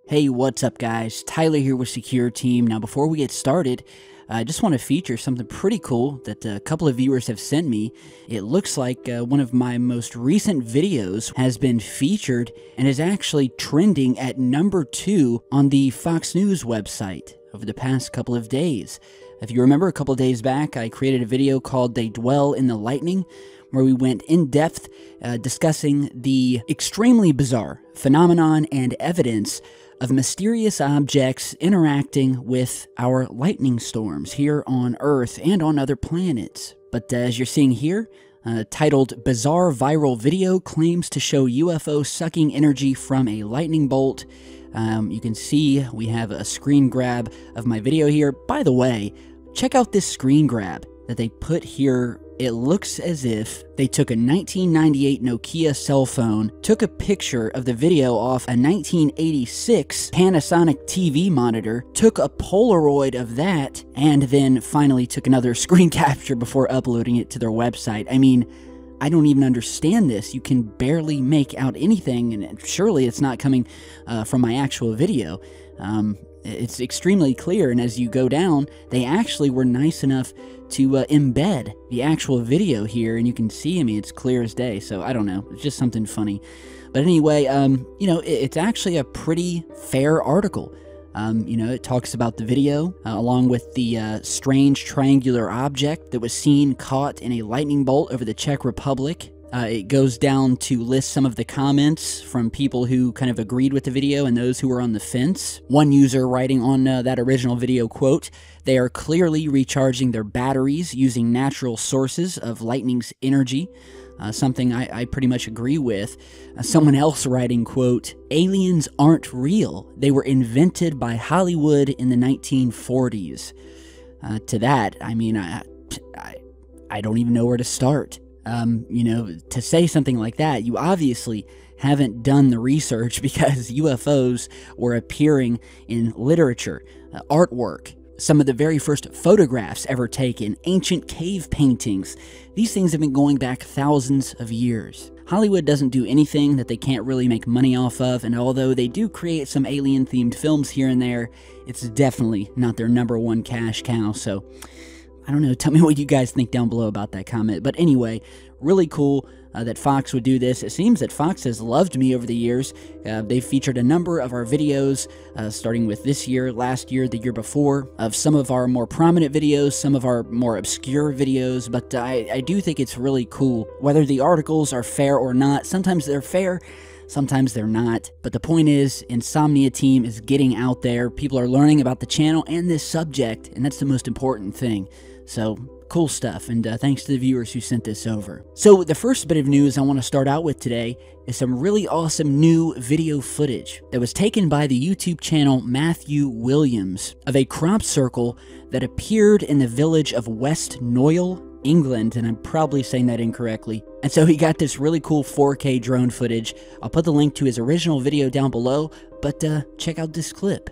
Hey, what's up guys? Tyler here with Secureteam. Now before we get started, I just want to feature something pretty cool that a couple of viewers have sent me. It looks like one of my most recent videos has been featured and is actually trending at number 2 on the Fox News website over the past couple of days. If you remember, a couple of days back, I created a video called They Dwell in the Lightning, where we went in depth discussing the extremely bizarre phenomenon and evidence of mysterious objects interacting with our lightning storms here on Earth and on other planets. But as you're seeing here, titled Bizarre Viral Video Claims to Show UFO Sucking Energy from a Lightning Bolt, you can see we have a screen grab of my video here. By the way, check out this screen grab that they put here. It looks as if they took a 1998 Nokia cell phone, took a picture of the video off a 1986 Panasonic TV monitor, took a Polaroid of that, and then finally took another screen capture before uploading it to their website. I mean, I don't even understand this. You can barely make out anything, and surely it's not coming from my actual video. It's extremely clear, and as you go down, they actually were nice enough to embed the actual video here, and you can see, I mean, it's clear as day, so I don't know, it's just something funny. But anyway, you know, it's actually a pretty fair article. You know, it talks about the video, along with the strange triangular object that was seen caught in a lightning bolt over the Czech Republic. It goes down to list some of the comments from people who kind of agreed with the video and those who were on the fence. One user writing on that original video, quote, "They are clearly recharging their batteries using natural sources of lightning's energy," something I pretty much agree with. Someone else writing, quote, "Aliens aren't real. They were invented by Hollywood in the 1940s. To that, I mean, I don't even know where to start. You know, to say something like that, you obviously haven't done the research, because UFOs were appearing in literature, artwork, some of the very first photographs ever taken, ancient cave paintings. These things have been going back thousands of years. Hollywood doesn't do anything that they can't really make money off of, and although they do create some alien-themed films here and there, it's definitely not their #1 cash cow, so I don't know, tell me what you guys think down below about that comment. But anyway, really cool that Fox would do this. It seems that Fox has loved me over the years. They've featured a number of our videos, starting with this year, last year, the year before, of some of our more prominent videos, some of our more obscure videos, but I do think it's really cool. Whether the articles are fair or not, sometimes they're fair, sometimes they're not. But the point is, Insomnia Team is getting out there. People are learning about the channel and this subject, and that's the most important thing. So, cool stuff, and thanks to the viewers who sent this over. So, the first bit of news I want to start out with today is some really awesome new video footage that was taken by the YouTube channel Matthew Williams of a crop circle that appeared in the village of West Noyle, England, and I'm probably saying that incorrectly. And so he got this really cool 4K drone footage. I'll put the link to his original video down below, but check out this clip.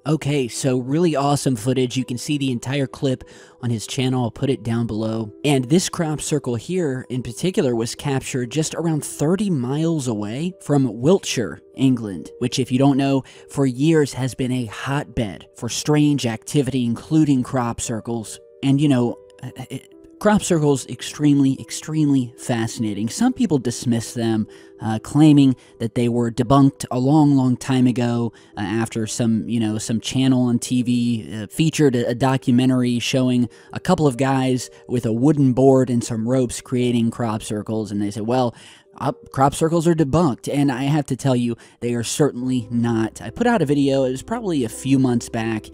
Okay, so really awesome footage. You can see the entire clip on his channel. I'll put it down below. And this crop circle here in particular was captured just around 30 miles away from Wiltshire, England, which, if you don't know, for years has been a hotbed for strange activity, including crop circles. And you know, crop circles, extremely fascinating. Some people dismiss them, claiming that they were debunked a long time ago after some channel on TV featured a documentary showing a couple of guys with a wooden board and some ropes creating crop circles, and they said, well, crop circles are debunked, and I have to tell you, they are certainly not. I put out a video, it was probably a few months back,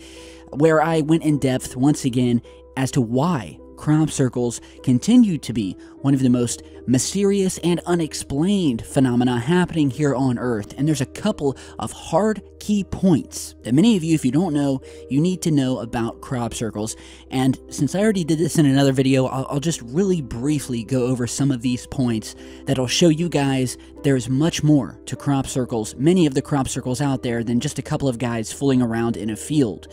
where I went in depth once again as to why crop circles continue to be one of the most mysterious and unexplained phenomena happening here on Earth. And there's a couple of hard key points that many of you, if you don't know, you need to know about crop circles. And since I already did this in another video, I'll just really briefly go over some of these points that'll show you guys there's much more to crop circles, many of the crop circles out there, than just a couple of guys fooling around in a field.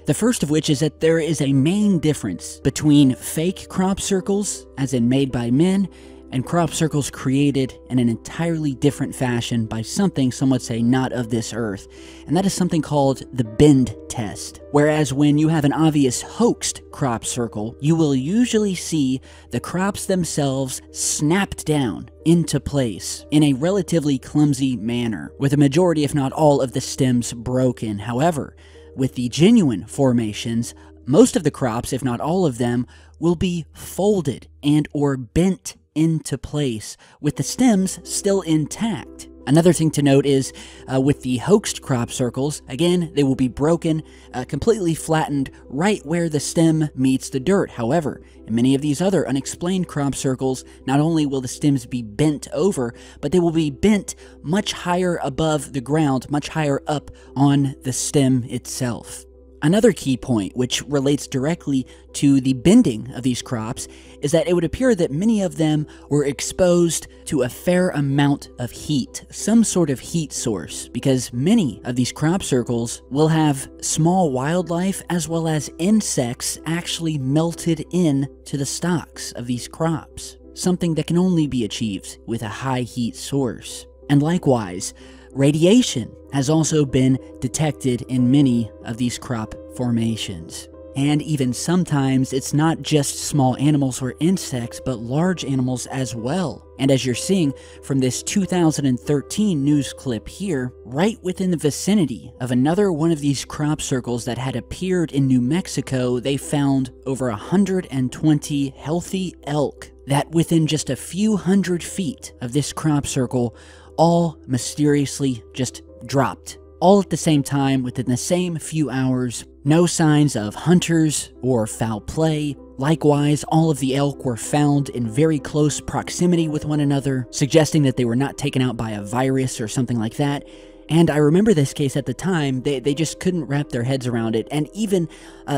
The first of which is that there is a main difference between fake crop circles, as in made by men, and crop circles created in an entirely different fashion by something some would say not of this earth, and that is something called the bend test. Whereas when you have an obvious hoaxed crop circle, you will usually see the crops themselves snapped down into place in a relatively clumsy manner, with a majority if not all of the stems broken. However, with the genuine formations, most of the crops, if not all of them, will be folded and or bent into place, with the stems still intact. Another thing to note is, with the hoaxed crop circles, again, they will be broken, completely flattened right where the stem meets the dirt. However, in many of these other unexplained crop circles, not only will the stems be bent over, but they will be bent much higher above the ground, much higher up on the stem itself. Another key point, which relates directly to the bending of these crops, is that it would appear that many of them were exposed to a fair amount of heat, some sort of heat source, because many of these crop circles will have small wildlife as well as insects actually melted in to the stalks of these crops, something that can only be achieved with a high heat source. And likewise, radiation has also been detected in many of these crop formations. And even sometimes it's not just small animals or insects, but large animals as well. And as you're seeing from this 2013 news clip here, right within the vicinity of another one of these crop circles that had appeared in New Mexico, they found over 120 healthy elk that within just a few hundred feet of this crop circle all mysteriously just dropped. All at the same time, within the same few hours. No signs of hunters or foul play. Likewise, all of the elk were found in very close proximity with one another, suggesting that they were not taken out by a virus or something like that. And I remember this case at the time, they just couldn't wrap their heads around it. And even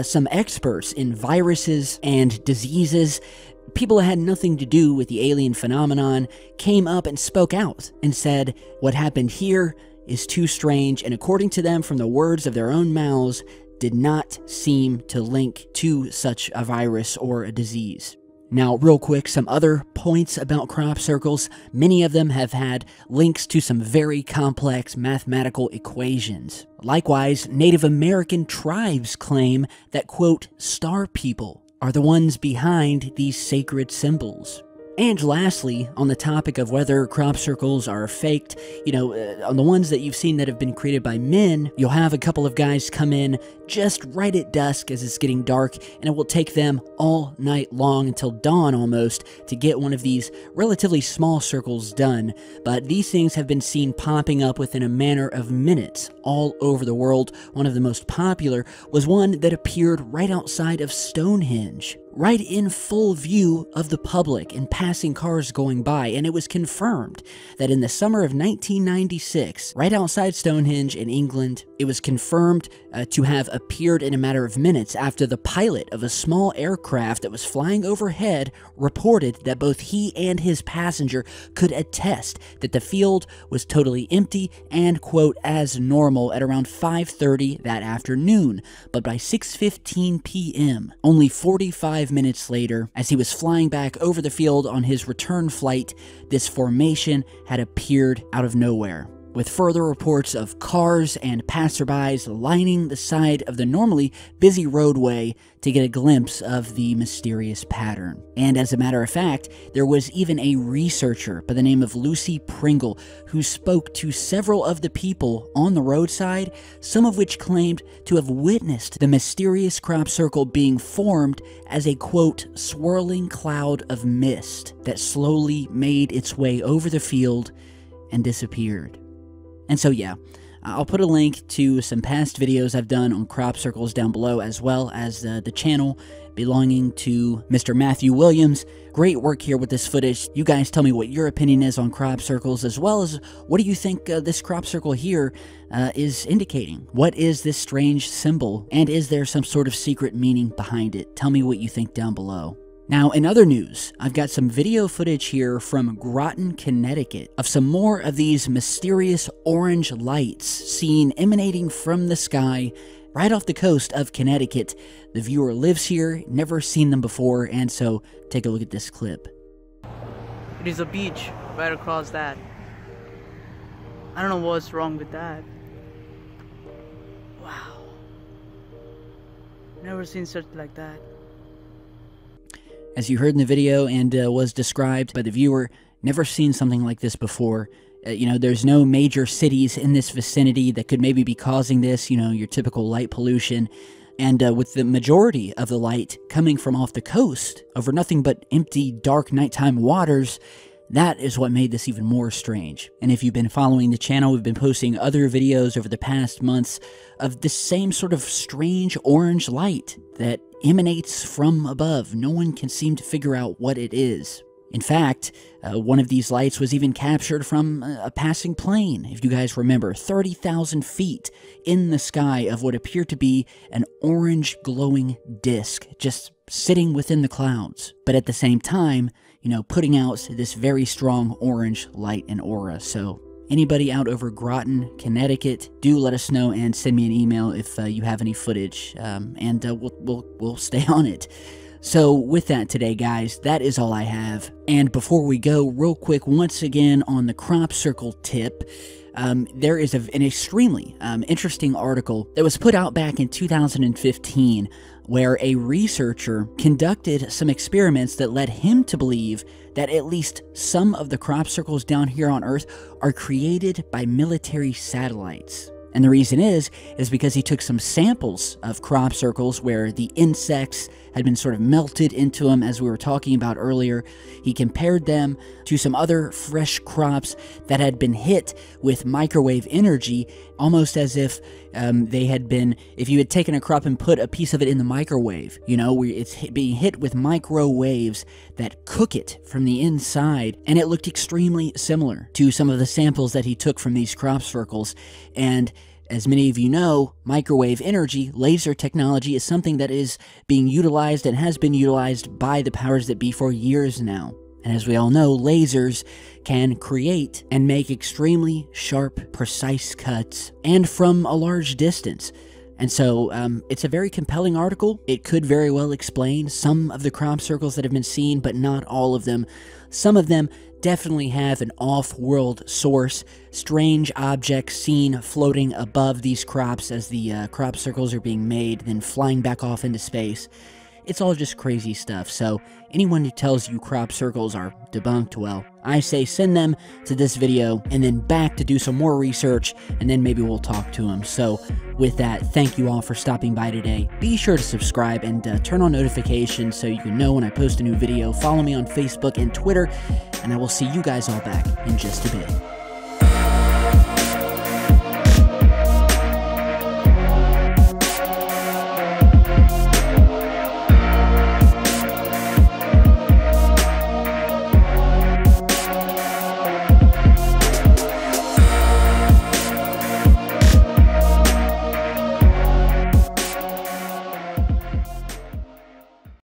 some experts in viruses and diseases, people that had nothing to do with the alien phenomenon, came up and spoke out and said, what happened here is too strange, and according to them, from the words of their own mouths, did not seem to link to such a virus or a disease. Now, real quick, some other points about crop circles. Many of them have had links to some very complex mathematical equations. Likewise, Native American tribes claim that, quote, star people are the ones behind these sacred symbols. And lastly, on the topic of whether crop circles are faked, on the ones that you've seen that have been created by men, you'll have a couple of guys come in just right at dusk as it's getting dark, and it will take them all night long until dawn almost to get one of these relatively small circles done. But these things have been seen popping up within a matter of minutes all over the world. One of the most popular was one that appeared right outside of Stonehenge, right in full view of the public and passing cars going by, and it was confirmed that in the summer of 1996, right outside Stonehenge in England, it was confirmed to have appeared in a matter of minutes after the pilot of a small aircraft that was flying overhead reported that both he and his passenger could attest that the field was totally empty and, quote, as normal at around 5:30 that afternoon. But by 6:15 p.m., only 45 minutes later, as he was flying back over the field on his return flight, this formation had appeared out of nowhere, with further reports of cars and passerbys lining the side of the normally busy roadway to get a glimpse of the mysterious pattern. And as a matter of fact, there was even a researcher by the name of Lucy Pringle who spoke to several of the people on the roadside, some of which claimed to have witnessed the mysterious crop circle being formed as a, quote, swirling cloud of mist that slowly made its way over the field and disappeared. And so yeah, I'll put a link to some past videos I've done on crop circles down below, as well as the channel belonging to Mr. Matthew Williams. Great work here with this footage. You guys tell me what your opinion is on crop circles, as well as what do you think this crop circle here is indicating? What is this strange symbol, and is there some sort of secret meaning behind it? Tell me what you think down below. Now, in other news, I've got some video footage here from Groton, Connecticut, of some more of these mysterious orange lights seen emanating from the sky right off the coast of Connecticut. The viewer lives here, never seen them before, and so take a look at this clip. It is a beach right across that. I don't know what's wrong with that. Wow. Never seen such like that. As you heard in the video and was described by the viewer, never seen something like this before. You know, there's no major cities in this vicinity that could maybe be causing this, you know, your typical light pollution. And with the majority of the light coming from off the coast over nothing but empty, dark nighttime waters, that is what made this even more strange. And if you've been following the channel, we've been posting other videos over the past months of this same sort of strange orange light that emanates from above. No one can seem to figure out what it is. In fact, one of these lights was even captured from a passing plane, if you guys remember, 30,000 feet in the sky of what appeared to be an orange glowing disc just sitting within the clouds, but at the same time, you know, putting out this very strong orange light and aura. So anybody out over Groton, Connecticut, do let us know and send me an email if you have any footage, and we'll stay on it. So with that today, guys, that is all I have. And before we go, real quick, once again on the crop circle tip, there is an extremely interesting article that was put out back in 2015 where a researcher conducted some experiments that led him to believe that at least some of the crop circles down here on Earth are created by military satellites. And the reason is because he took some samples of crop circles where the insects had been sort of melted into them, as we were talking about earlier. He compared them to some other fresh crops that had been hit with microwave energy, almost as if they had been, if you had taken a crop and put a piece of it in the microwave, you know, it's being hit with microwaves that cook it from the inside, and it looked extremely similar to some of the samples that he took from these crop circles. And as many of you know, microwave energy, laser technology, is something that is being utilized and has been utilized by the powers that be for years now. And as we all know, lasers can create and make extremely sharp, precise cuts, and from a large distance. And so it's a very compelling article. It could very well explain some of the crop circles that have been seen, but not all of them. Some of them definitely have an off-world source, strange objects seen floating above these crops as the crop circles are being made, then flying back off into space. It's all just crazy stuff, so anyone who tells you crop circles are debunked, well, I say send them to this video and then back to do some more research, and then maybe we'll talk to them. So with that, thank you all for stopping by today. Be sure to subscribe and turn on notifications so you can know when I post a new video. Follow me on Facebook and Twitter, and I will see you guys all back in just a bit.